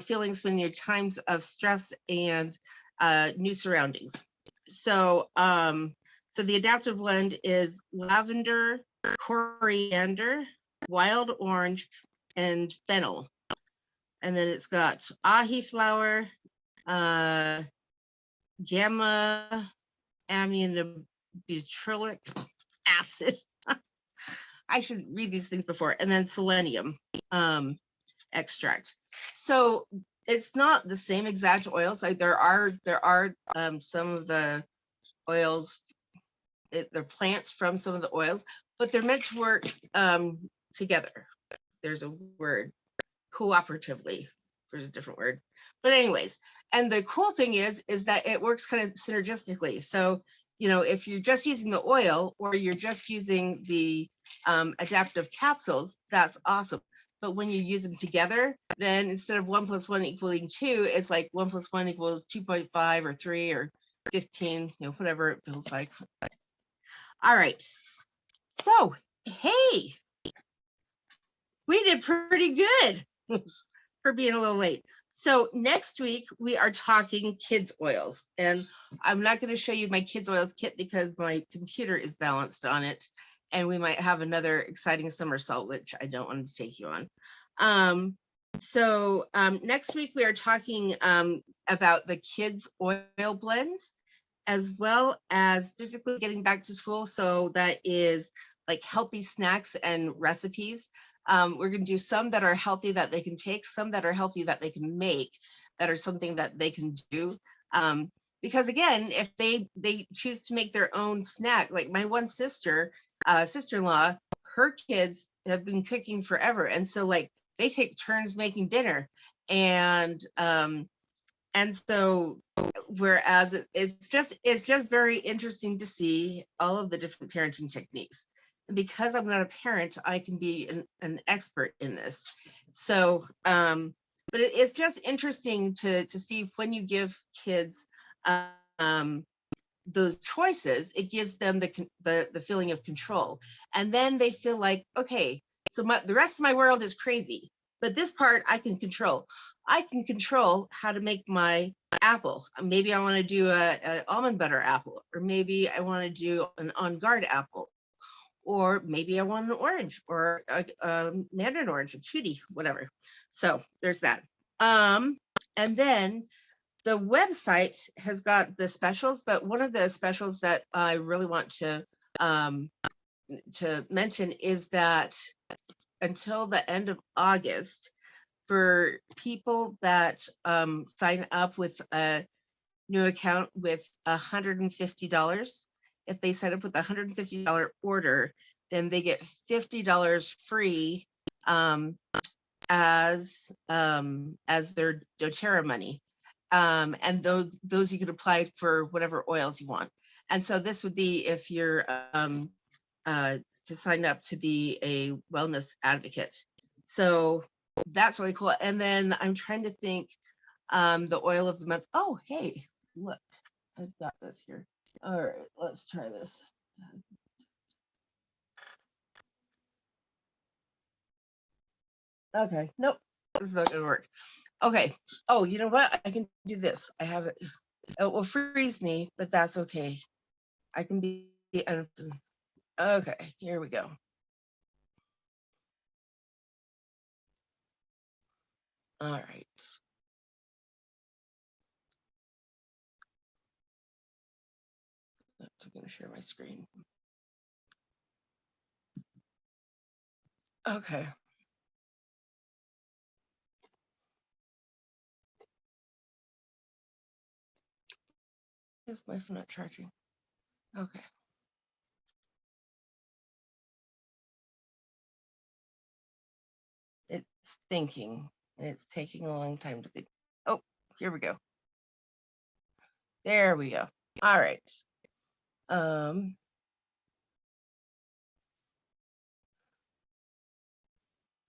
feelings when you're times of stress and new surroundings. So, so the adaptive blend is lavender, coriander, wild orange, and fennel. And then it's got ahi flower, gamma aminobutyric acid. I should read these things before. And then selenium extract. So it's not the same exact oils. Like there are some of the oils, they're plants from some of the oils, but they're meant to work together. There's a word, cooperatively. There's a different word, but anyways. And the cool thing is that it works kind of synergistically. So, you know, if you're just using the oil or you're just using the adaptive capsules, that's awesome. But when you use them together, then instead of 1 + 1 = 2, it's like 1 + 1 = 2.5 or 3 or 15, you know, whatever it feels like. All right. So, hey, we did pretty good for being a little late. So next week we are talking kids oils, and I'm not going to show you my kids oils kit because my computer is balanced on it, and we might have another exciting somersault, which I don't want to take you on. So next week we are talking about the kids oil blends, as well as physically getting back to school. So that is like healthy snacks and recipes. We're going to do some that are healthy that they can take, some that are healthy that they can make, that are something that they can do. Because again, if they choose to make their own snack, like my one sister-in-law, her kids have been cooking forever. And so like they take turns making dinner. And so whereas it's just very interesting to see all of the different parenting techniques. And because I'm not a parent, I can be an expert in this. So, but it's just interesting to see when you give kids those choices, it gives them the feeling of control. And then they feel like, okay, so the rest of my world is crazy, but this part I can control. I can control how to make my apple. Maybe I want to do a almond butter apple, or maybe I want to do an on guard apple, or maybe I want an orange or a mandarin orange, a cutie, whatever. So there's that. And then the website has got the specials, but one of the specials that I really want to mention is that until the end of August, for people that sign up with a new account with $150, if they sign up with a $150 order, then they get $50 free as their doTERRA money. And those you could apply for whatever oils you want. And so this would be if you're to sign up to be a wellness advocate. So that's really cool. And then I'm trying to think the oil of the month. Oh, hey, look, I've got this here. All right, let's try this. Okay, nope, this is not gonna work. Okay, oh, you know what? I can do this. I have it. It will freeze me, but that's okay. I can be, Okay, here we go. All right. I'm going to share my screen. Okay. Is my phone not charging? Okay. It's thinking, and it's taking a long time to think. Oh, here we go. There we go. All right.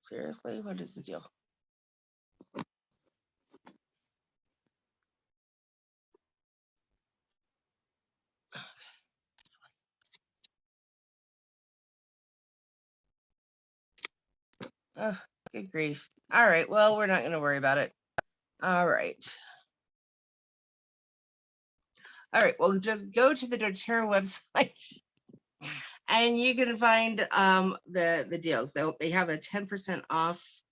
Seriously, what is the deal? Oh, good grief. All right, well, we're not going to worry about it. All right. All right, well, just go to the doTERRA website and you can find the deals. They have a 10% off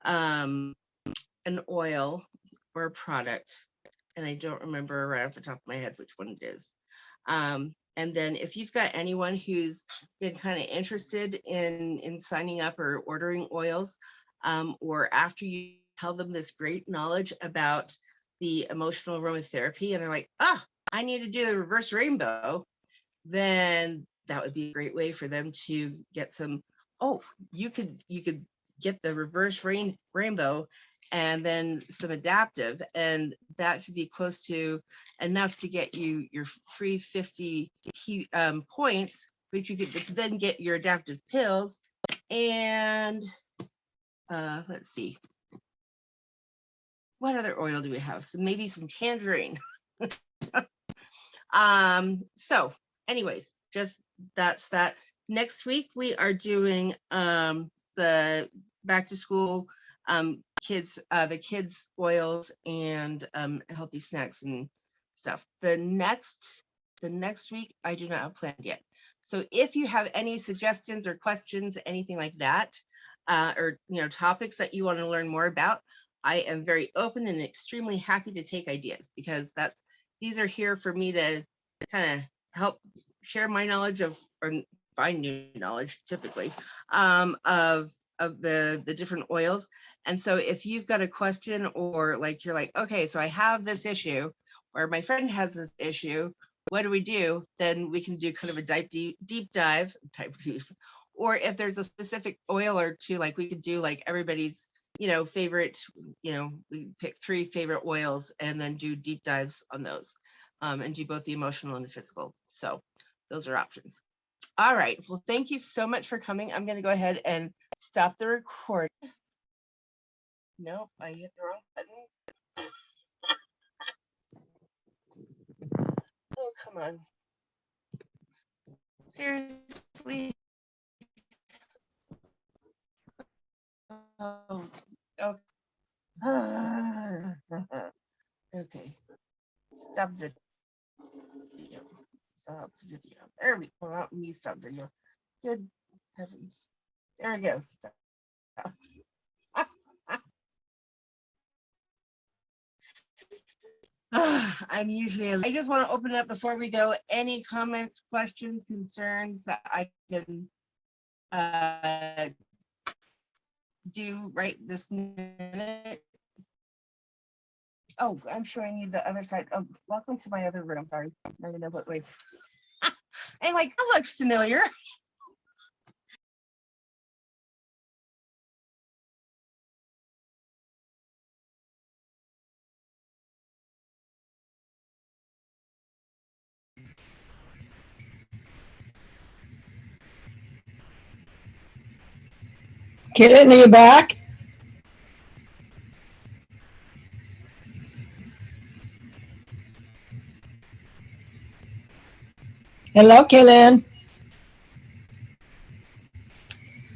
an oil or a product. And I don't remember right off the top of my head which one it is. And then if you've got anyone who's been kind of interested in signing up or ordering oils, or after you tell them this great knowledge about the emotional aromatherapy and they're like, ah, I need to do the reverse rainbow, then that would be a great way for them to get some, oh, you could get the reverse rainbow and then some adaptive, and that should be close to enough to get you your free 50 points, which you could then get your adaptive pills. And let's see, what other oil do we have? So maybe some tangerine. So anyways, just that's that. Next week we are doing the back to school kids the kids oils and healthy snacks and stuff. The next week I do not have planned yet. So if you have any suggestions or questions, anything like that, or topics that you want to learn more about, I am very open and extremely happy to take ideas, because these are here for me to kind of help share my knowledge of, or find new knowledge typically, of the different oils. And so if you've got a question, or like you're like, okay, so I have this issue, or my friend has this issue, what do we do? Then we can do kind of a deep dive type deep. Or if there's a specific oil or two, like we could do like everybody's favorite, we pick 3 favorite oils and then do deep dives on those, and do both the emotional and the physical. So those are options. All right. Well, thank you so much for coming. I'm going to go ahead and stop the recording. Nope, I hit the wrong button. Oh, come on. Seriously? Oh, okay. Okay. Stop video. Stop video. There we go. Not me, stop video. Good heavens. There we go. Stop. I'm usually, I just want to open it up before we go. Any comments, questions, concerns that I can do right this minute? Oh, I'm showing you the other side. Oh, welcome to my other room. Sorry, I don't know what way. I'm like, that looks familiar. Kitten, are you back? Hello, Kellen.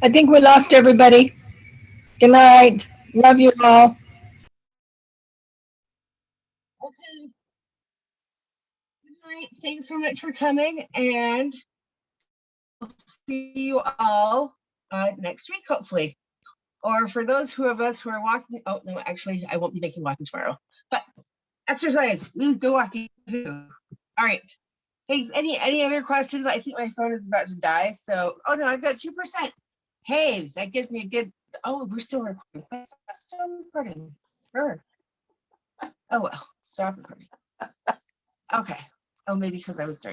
I think we lost everybody. Good night. Love you all. Okay, good night. Thanks so much for coming, and see you all next week, hopefully. Or for those of us who are walking, oh no, actually, I won't be making walking tomorrow, but exercise, we go walking too. All right. Thanks. Any other questions? I think my phone is about to die. So, oh no, I've got 2%. Hey, that gives me a good, oh, we're still recording. Still recording. Sure. Oh well, stop recording. Okay. Oh, maybe because I was starting.